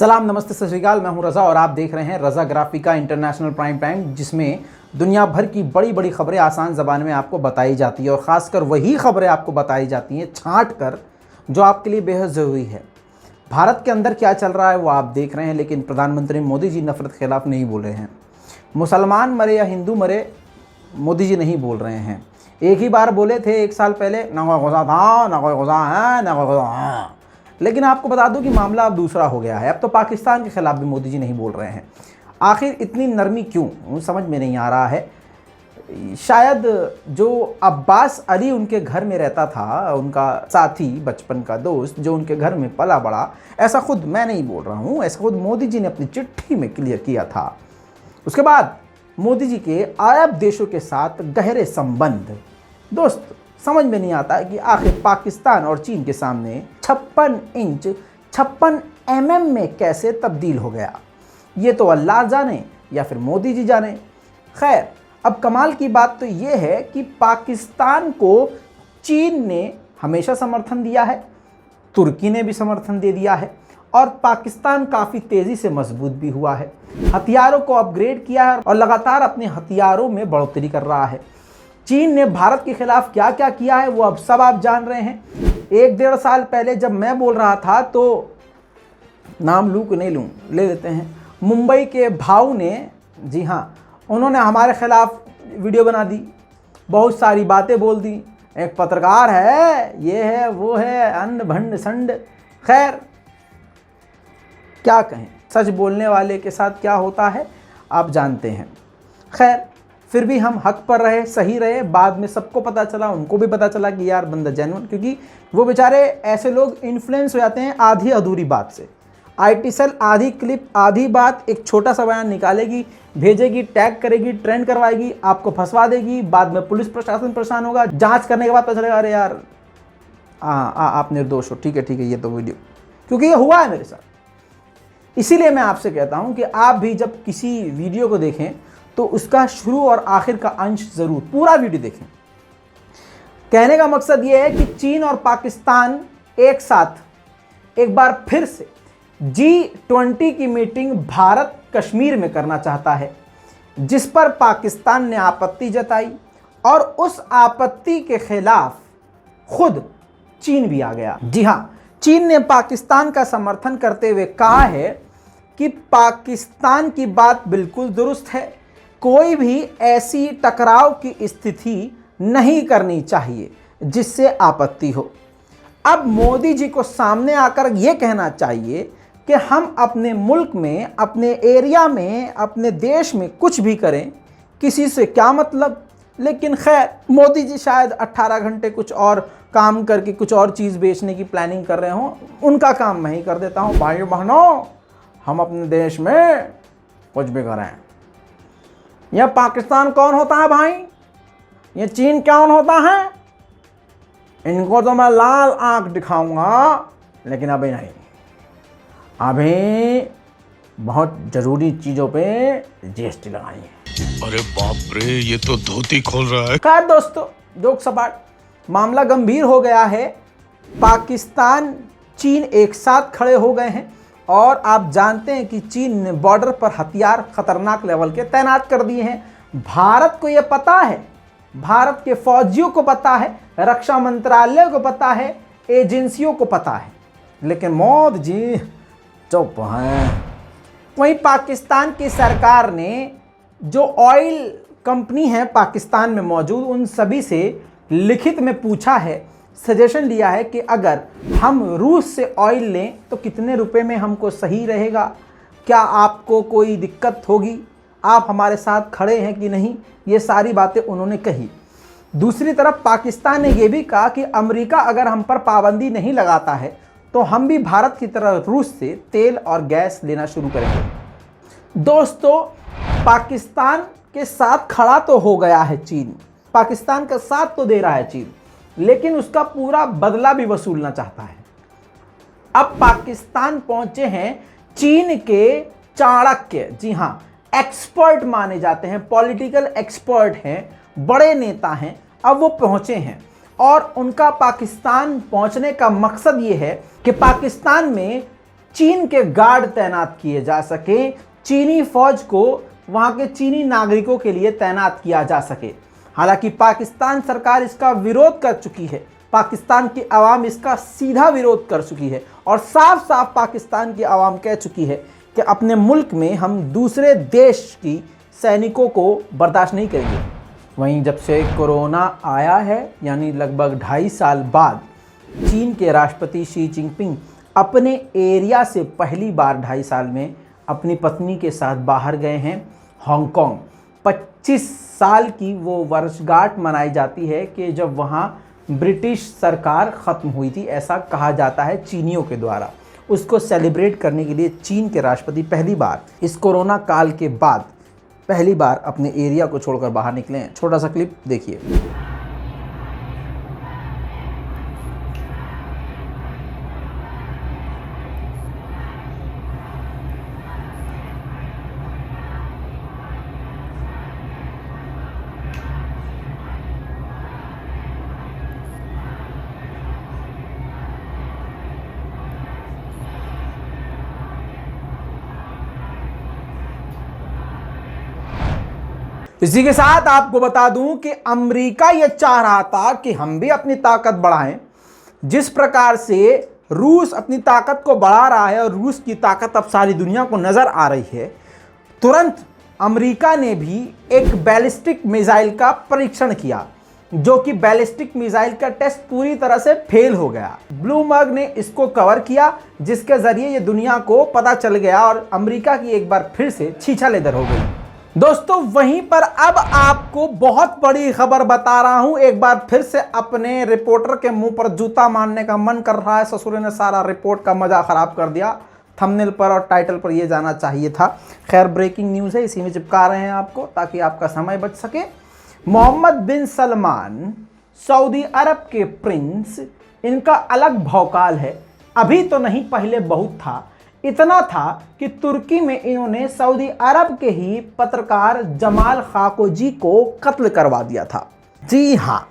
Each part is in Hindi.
सलाम, नमस्ते, सत श्री अकाल। मैं हूं रज़ा और आप देख रहे हैं रज़ा ग्राफिका इंटरनेशनल प्राइम टाइम, जिसमें दुनिया भर की बड़ी बड़ी खबरें आसान ज़बान में आपको बताई जाती है और ख़ासकर वही खबरें आपको बताई जाती हैं छांट कर जो आपके लिए बेहद ज़रूरी है। भारत के अंदर क्या चल रहा है वो आप देख रहे हैं, लेकिन प्रधानमंत्री मोदी जी नफ़रत के खिलाफ नहीं बोल रहे हैं। मुसलमान मरे या हिंदू मरे, मोदी जी नहीं बोल रहे हैं। एक ही बार बोले थे 1 साल पहले, ना कोई गुस्सा था, ना कोई गुस्सा है, ना कोई गुस्सा है। लेकिन आपको बता दूं कि मामला अब दूसरा हो गया है। अब तो पाकिस्तान के खिलाफ भी मोदी जी नहीं बोल रहे हैं। आखिर इतनी नरमी क्यों, समझ में नहीं आ रहा है। शायद जो अब्बास अली उनके घर में रहता था, उनका साथी, बचपन का दोस्त, जो उनके घर में पला बड़ा, ऐसा खुद मैं नहीं बोल रहा हूँ, ऐसा खुद मोदी जी ने अपनी चिट्ठी में क्लियर किया था। उसके बाद मोदी जी के अरब देशों के साथ गहरे संबंध। दोस्त, समझ में नहीं आता है कि आखिर पाकिस्तान और चीन के सामने 56 इंच 56 mm में कैसे तब्दील हो गया। ये तो अल्लाह जाने या फिर मोदी जी जाने। खैर, अब कमाल की बात तो ये है कि पाकिस्तान को चीन ने हमेशा समर्थन दिया है, तुर्की ने भी समर्थन दे दिया है और पाकिस्तान काफ़ी तेज़ी से मजबूत भी हुआ है, हथियारों को अपग्रेड किया है और लगातार अपने हथियारों में बढ़ोतरी कर रहा है। चीन ने भारत के खिलाफ क्या क्या किया है वो अब सब आप जान रहे हैं। 1-1.5 साल पहले जब मैं बोल रहा था, तो नाम लूँ कि नहीं लूँ, ले लेते हैं, मुंबई के भाऊ ने, जी हाँ, उन्होंने हमारे खिलाफ वीडियो बना दी, बहुत सारी बातें बोल दी। एक पत्रकार है, ये है, वो है, अन्न भंड संड। खैर, क्या कहें, सच बोलने वाले के साथ क्या होता है आप जानते हैं। खैर, फिर भी हम हक पर रहे, सही रहे। बाद में सबको पता चला, उनको भी पता चला कि यार बंदा जेन्युइन, क्योंकि वो बेचारे ऐसे लोग इन्फ्लुएंस हो जाते हैं आधी अधूरी बात से। आईटी सेल आधी क्लिप, आधी बात, एक छोटा सा बयान निकालेगी, भेजेगी, टैग करेगी, ट्रेंड करवाएगी, आपको फंसवा देगी। बाद में पुलिस प्रशासन परेशान होगा, जांच करने के बाद पता चलेगा अरे यार आप निर्दोष हो, ठीक है ये तो वीडियो, क्योंकि ये हुआ है मेरे साथ। इसीलिए मैं आपसे कहता हूं कि आप भी जब किसी वीडियो को देखें तो उसका शुरू और आखिर का अंश जरूर, पूरा वीडियो देखें। कहने का मकसद यह है कि चीन और पाकिस्तान एक साथ एक बार फिर से G20 की मीटिंग भारत कश्मीर में करना चाहता है, जिस पर पाकिस्तान ने आपत्ति जताई और उस आपत्ति के खिलाफ खुद चीन भी आ गया। जी हां, चीन ने पाकिस्तान का समर्थन करते हुए कहा है कि पाकिस्तान की बात बिल्कुल दुरुस्त है, कोई भी ऐसी टकराव की स्थिति नहीं करनी चाहिए जिससे आपत्ति हो। अब मोदी जी को सामने आकर यह कहना चाहिए कि हम अपने मुल्क में, अपने एरिया में, अपने देश में कुछ भी करें, किसी से क्या मतलब। लेकिन खैर, मोदी जी शायद 18 घंटे कुछ और काम करके कुछ और चीज़ बेचने की प्लानिंग कर रहे हों। उनका काम मैं ही कर देता हूँ। भाइयों बहनों, हम अपने देश में कुछ भी करें। यह पाकिस्तान कौन होता है भाई, ये चीन कौन होता है, इनको तो मैं लाल आंख दिखाऊंगा, लेकिन अभी नहीं। अभी बहुत जरूरी चीजों पे जीएसटी लगाई है। अरे बाप रे, ये तो धोती खोल रहा है। खैर दोस्तों, जोक सपाट, मामला गंभीर हो गया है। पाकिस्तान, चीन एक साथ खड़े हो गए हैं और आप जानते हैं कि चीन ने बॉर्डर पर हथियार खतरनाक लेवल के तैनात कर दिए हैं। भारत को यह पता है, भारत के फौजियों को पता है, रक्षा मंत्रालय को पता है, एजेंसियों को पता है, लेकिन मोदी जी चुप हैं। वहीं पाकिस्तान की सरकार ने जो ऑयल कंपनी है पाकिस्तान में मौजूद, उन सभी से लिखित में पूछा है, सजेशन लिया है कि अगर हम रूस से ऑयल लें तो कितने रुपए में हमको सही रहेगा, क्या आपको कोई दिक्कत होगी, आप हमारे साथ खड़े हैं कि नहीं, ये सारी बातें उन्होंने कही। दूसरी तरफ पाकिस्तान ने यह भी कहा कि अमेरिका अगर हम पर पाबंदी नहीं लगाता है तो हम भी भारत की तरह रूस से तेल और गैस लेना शुरू करेंगे। दोस्तों, पाकिस्तान के साथ खड़ा तो हो गया है चीन, पाकिस्तान का साथ तो दे रहा है चीन, लेकिन उसका पूरा बदला भी वसूलना चाहता है। अब पाकिस्तान पहुंचे हैं चीन के चाणक्य, जी हां, एक्सपर्ट माने जाते हैं, पॉलिटिकल एक्सपर्ट हैं, बड़े नेता हैं। अब वो पहुंचे हैं और उनका पाकिस्तान पहुंचने का मकसद ये है कि पाकिस्तान में चीन के गार्ड तैनात किए जा सके, चीनी फौज को वहां के चीनी नागरिकों के लिए तैनात किया जा सके। हालांकि पाकिस्तान सरकार इसका विरोध कर चुकी है, पाकिस्तान की आवाम इसका सीधा विरोध कर चुकी है और साफ साफ पाकिस्तान की आवाम कह चुकी है कि अपने मुल्क में हम दूसरे देश की सैनिकों को बर्दाश्त नहीं करेंगे। वहीं जब से कोरोना आया है, यानी लगभग 2.5 साल बाद, चीन के राष्ट्रपति शी जिनपिंग अपने एरिया से पहली बार 2.5 साल में अपनी पत्नी के साथ बाहर गए हैं हांगकांग। 25 साल की वो वर्षगांठ मनाई जाती है कि जब वहाँ ब्रिटिश सरकार ख़त्म हुई थी, ऐसा कहा जाता है चीनियों के द्वारा। उसको सेलिब्रेट करने के लिए चीन के राष्ट्रपति पहली बार इस कोरोना काल के बाद पहली बार अपने एरिया को छोड़कर बाहर निकले हैं। छोटा सा क्लिप देखिए। इसी के साथ आपको बता दूं कि अमेरिका यह चाह रहा था कि हम भी अपनी ताकत बढ़ाएं। जिस प्रकार से रूस अपनी ताकत को बढ़ा रहा है और रूस की ताकत अब सारी दुनिया को नजर आ रही है, तुरंत अमेरिका ने भी एक बैलिस्टिक मिसाइल का परीक्षण किया, जो कि बैलिस्टिक मिसाइल का टेस्ट पूरी तरह से फेल हो गया। ब्लूमबर्ग ने इसको कवर किया, जिसके जरिए ये दुनिया को पता चल गया और अमेरिका की एक बार फिर से छीछालेदर हो गई। दोस्तों, वहीं पर अब आपको बहुत बड़ी खबर बता रहा हूं। एक बार फिर से अपने रिपोर्टर के मुंह पर जूता मारने का मन कर रहा है। ससुर ने सारा रिपोर्ट का मजा खराब कर दिया। थंबनेल पर और टाइटल पर यह जाना चाहिए था। खैर, ब्रेकिंग न्यूज़ है, इसी में चिपका रहे हैं आपको ताकि आपका समय बच सके। मोहम्मद बिन सलमान, सऊदी अरब के प्रिंस, इनका अलग भौकाल है। अभी तो नहीं, पहले बहुत था। इतना था कि तुर्की में इन्होंने सऊदी अरब के ही पत्रकार जमाल खाशोगी को कत्ल करवा दिया था। जी हाँ,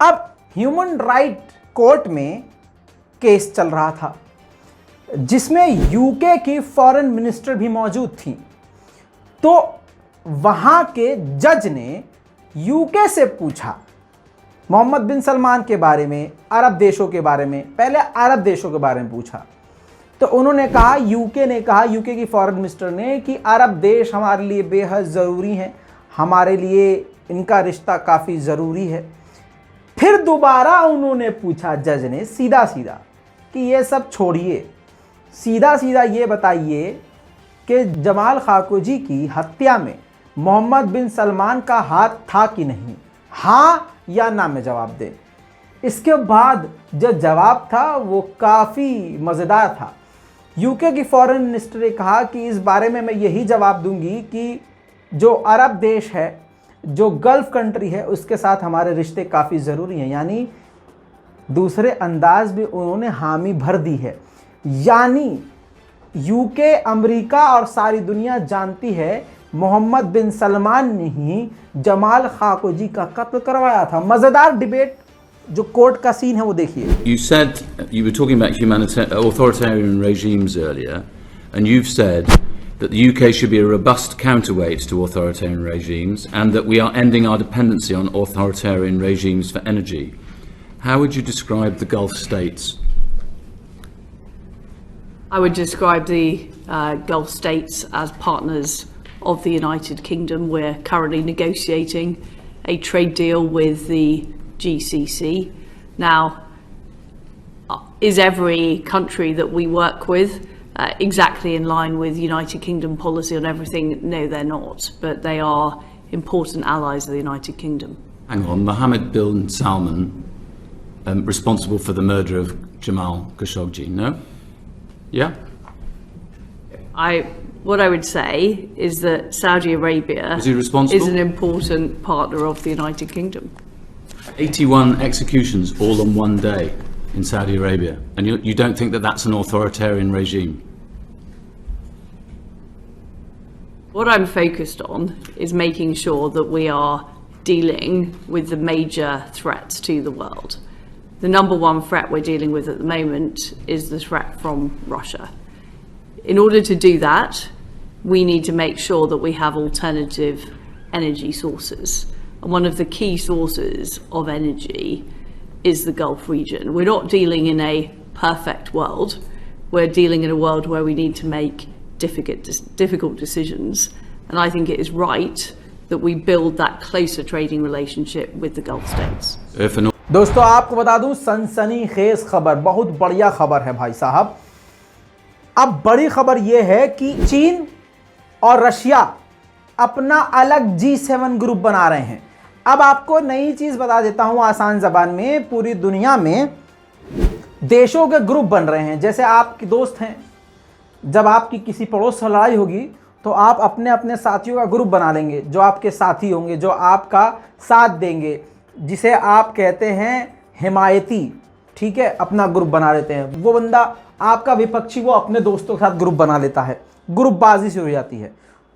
अब ह्यूमन राइट कोर्ट में केस चल रहा था, जिसमें यूके की फॉरेन मिनिस्टर भी मौजूद थी। तो वहाँ के जज ने यूके से पूछा मोहम्मद बिन सलमान के बारे में, अरब देशों के बारे में। पहले अरब देशों के बारे में पूछा तो उन्होंने कहा, यूके ने कहा, यूके की फॉरेन मिनिस्टर ने, कि अरब देश हमारे लिए बेहद ज़रूरी हैं, हमारे लिए इनका रिश्ता काफ़ी ज़रूरी है। फिर दोबारा उन्होंने पूछा, जज ने सीधा सीधा, कि ये सब छोड़िए, सीधा सीधा ये बताइए कि जमाल खाशोगी की हत्या में मोहम्मद बिन सलमान का हाथ था कि नहीं, हाँ या ना में जवाब दें। इसके बाद जो जवाब था वो काफ़ी मज़ेदार था। यूके की फॉरेन मिनिस्टर ने कहा कि इस बारे में मैं यही जवाब दूंगी कि जो अरब देश है, जो गल्फ़ कंट्री है, उसके साथ हमारे रिश्ते काफ़ी ज़रूरी हैं। यानी दूसरे अंदाज में उन्होंने हामी भर दी है। यानी यूके, अमेरिका और सारी दुनिया जानती है मोहम्मद बिन सलमान ने ही जमाल खाशोगी का कत्ल करवाया था। मज़ेदार डिबेट जो कोर्ट का सीन है वो देखिए। You said you were talking about authoritarian regimes earlier, and you've said that the UK should be a robust counterweight to authoritarian regimes, and that we are ending our dependency on authoritarian regimes for energy. How would you describe the Gulf states? I would describe the Gulf states as partners of the United Kingdom. We're currently negotiating a trade deal with the GCC. Now, is every country that we work with exactly in line with United Kingdom policy on everything? No, they're not, but they are important allies of the United Kingdom. Hang on, Mohammed bin Salman, responsible for the murder of Jamal Khashoggi, no? Yeah? What I would say is that Saudi Arabia Is he responsible? is an important partner of the United Kingdom. 81 executions all on one day in Saudi Arabia, and you don't think that that's an authoritarian regime? What I'm focused on is making sure that we are dealing with the major threats to the world. The number one threat we're dealing with at the moment is the threat from Russia. In order to do that, we need to make sure that we have alternative energy sources. And one of the key sources of energy is the Gulf region. We're not dealing in a perfect world. We're dealing in a world where we need to make difficult decisions. And I think it is right that we build that closer trading relationship with the Gulf states. दोस्तों आपको बता दूं, सनसनीखेज खबर, बहुत बढ़िया खबर है भाई साहब। अब बड़ी खबर यह है कि चीन और रशिया अपना अलग G7 ग्रुप बना रहे हैं। अब आपको नई चीज बता देता हूं आसान जबान में, पूरी दुनिया में देशों के ग्रुप बन रहे हैं। जैसे आपके दोस्त हैं, जब आपकी किसी पड़ोस से लड़ाई होगी तो आप अपने अपने साथियों का ग्रुप बना लेंगे, जो आपके साथी होंगे, जो आपका साथ देंगे, जिसे आप कहते हैं हिमायती, ठीक है, अपना ग्रुप बना लेते हैं। वो बंदा आपका विपक्षी, वो अपने दोस्तों के साथ ग्रुप बना लेता है, ग्रुपबाजी शुरू हो जाती है।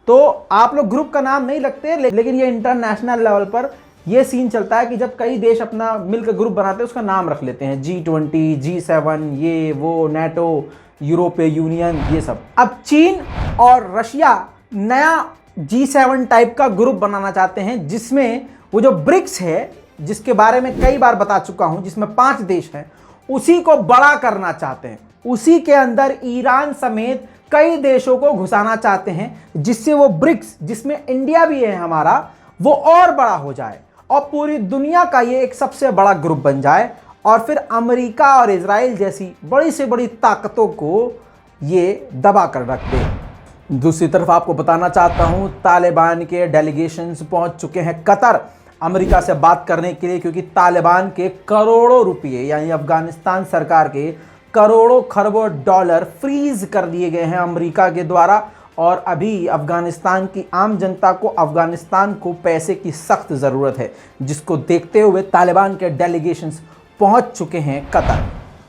तो आप लोग ग्रुप का नाम नहीं लगते, लेकिन ये इंटरनेशनल लेवल पर ये सीन चलता है कि जब कई देश अपना मिलकर ग्रुप बनाते हैं, उसका नाम रख लेते हैं, G20, G7, ये वो, नेटो, यूरोपीय यूनियन, ये सब। अब चीन और रशिया नया G7 टाइप का ग्रुप बनाना चाहते हैं, जिसमें वो जो ब्रिक्स है, जिसके बारे में कई बार बता चुका हूं, जिसमें 5 देश हैं, उसी को बड़ा करना चाहते हैं। उसी के अंदर ईरान समेत कई देशों को घुसाना चाहते हैं, जिससे वो ब्रिक्स, जिसमें इंडिया भी है हमारा, वो और बड़ा हो जाए और पूरी दुनिया का ये एक सबसे बड़ा ग्रुप बन जाए, और फिर अमेरिका और इजराइल जैसी बड़ी से बड़ी ताकतों को ये दबा कर रख दे। दूसरी तरफ आपको बताना चाहता हूं, तालिबान के डेलीगेशंस पहुंच चुके हैं कतर अमेरिका से बात करने के लिए, क्योंकि तालिबान के करोड़ों रुपये, यानी अफगानिस्तान सरकार के करोड़ों खरबों डॉलर फ्रीज कर दिए गए हैं अमेरिका के द्वारा, और अभी अफगानिस्तान की आम जनता को, अफगानिस्तान को पैसे की सख्त ज़रूरत है, जिसको देखते हुए तालिबान के डेलीगेशंस पहुंच चुके हैं कतर।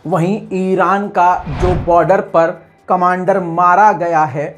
वहीं ईरान का जो बॉर्डर पर कमांडर मारा गया है,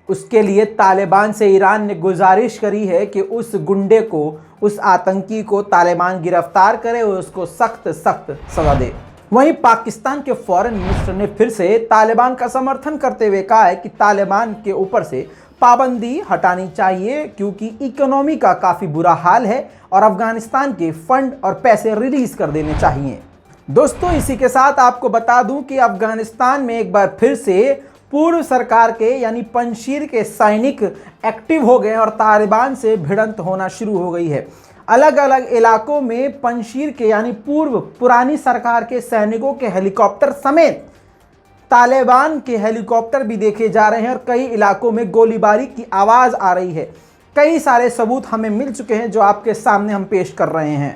उसके लिए तालिबान से ईरान ने गुजारिश करी है कि उस गुंडे को, उस आतंकी को तालिबान गिरफ्तार करे और उसको सख्त सजा दे। वहीं पाकिस्तान के फॉरेन मिनिस्टर ने फिर से तालिबान का समर्थन करते हुए कहा है कि तालिबान के ऊपर से पाबंदी हटानी चाहिए, क्योंकि इकोनॉमी का काफ़ी बुरा हाल है और अफगानिस्तान के फंड और पैसे रिलीज कर देने चाहिए। दोस्तों इसी के साथ आपको बता दूं कि अफगानिस्तान में एक बार फिर से पूर्व सरकार के, यानी पंजशीर के सैनिक एक्टिव हो गए और तालिबान से भिड़ंत होना शुरू हो गई है। अलग अलग इलाकों में पंजशीर के, यानी पुरानी सरकार के सैनिकों के हेलीकॉप्टर समेत तालिबान के हेलीकॉप्टर भी देखे जा रहे हैं, और कई इलाकों में गोलीबारी की आवाज़ आ रही है। कई सारे सबूत हमें मिल चुके हैं, जो आपके सामने हम पेश कर रहे हैं।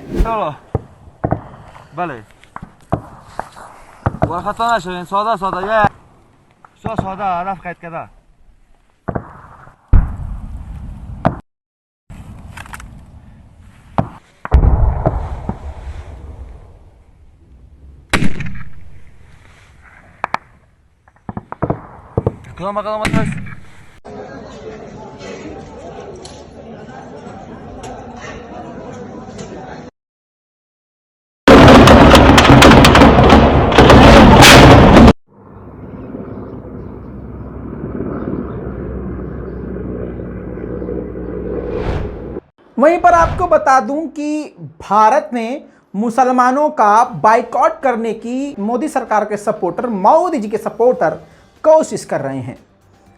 वहीं पर आपको बता दूं कि भारत ने मुसलमानों का बाइकआउट करने की मोदी सरकार के सपोर्टर, मोदी जी के सपोर्टर कोशिश कर रहे हैं।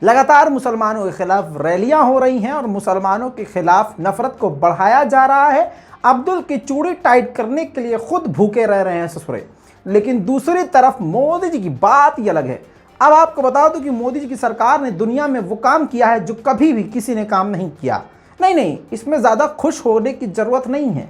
लगातार मुसलमानों के खिलाफ रैलियां हो रही हैं और मुसलमानों के खिलाफ नफरत को बढ़ाया जा रहा है। अब्दुल की चूड़ी टाइट करने के लिए खुद भूखे रह रहे हैं ससुरे, लेकिन दूसरी तरफ मोदी जी की बात ही अलग है। अब आपको बता दूं कि मोदी जी की सरकार ने दुनिया में वो काम किया है जो कभी भी किसी ने काम नहीं किया। नहीं, इसमें ज़्यादा खुश होने की ज़रूरत नहीं है।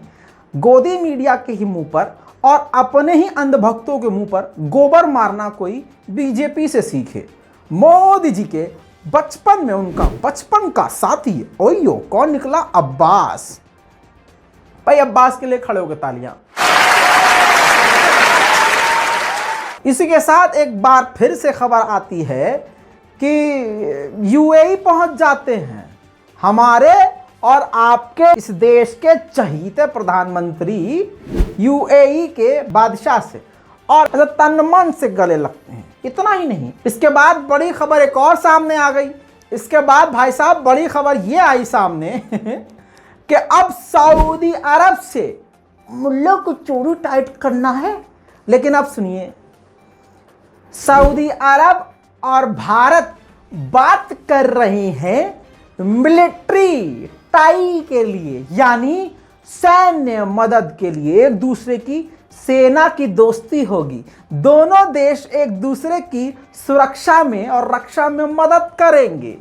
गोदी मीडिया के ही मुंह पर और अपने ही अंधभक्तों के मुंह पर गोबर मारना कोई बीजेपी से सीखे। मोदी जी के बचपन में उनका बचपन का साथी, ओयो कौन निकला? अब्बास। भाई अब्बास के लिए खड़े हो गए तालियां। इसी के साथ एक बार फिर से खबर आती है कि यूएई पहुंच जाते हैं हमारे और आपके इस देश के चहीते प्रधानमंत्री यूएई के बादशाह से, और तन मन से गले लगते हैं। इतना ही नहीं, इसके बाद बड़ी खबर एक और सामने आ गई। इसके बाद भाई साहब बड़ी खबर ये आई सामने कि अब सऊदी अरब से मुल्लों को चोरी टाइट करना है। लेकिन अब सुनिए, सऊदी अरब और भारत बात कर रहे हैं मिलिट्री टाई के लिए, यानी सैन्य मदद के लिए। एक दूसरे की सेना की दोस्ती होगी, दोनों देश एक दूसरे की सुरक्षा में और रक्षा में मदद करेंगे।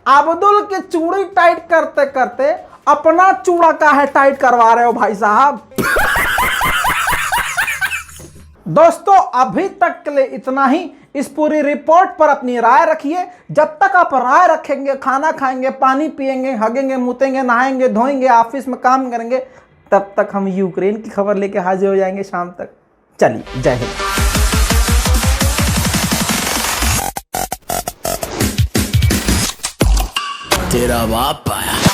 अब्दुल के चूड़ी टाइट करते करते अपना चूड़ा काहे टाइट करवा रहे हो भाई साहब। दोस्तों अभी तक के लिए इतना ही। इस पूरी रिपोर्ट पर अपनी राय रखिए। जब तक आप राय रखेंगे, खाना खाएंगे, पानी पिएंगे, हगेंगे, मुतेंगे, नहाएंगे, धोएंगे, ऑफिस में काम करेंगे, तब तक हम यूक्रेन की खबर लेके हाजिर हो जाएंगे शाम तक। चलिए, जय हिंद। तेरा बाप आया।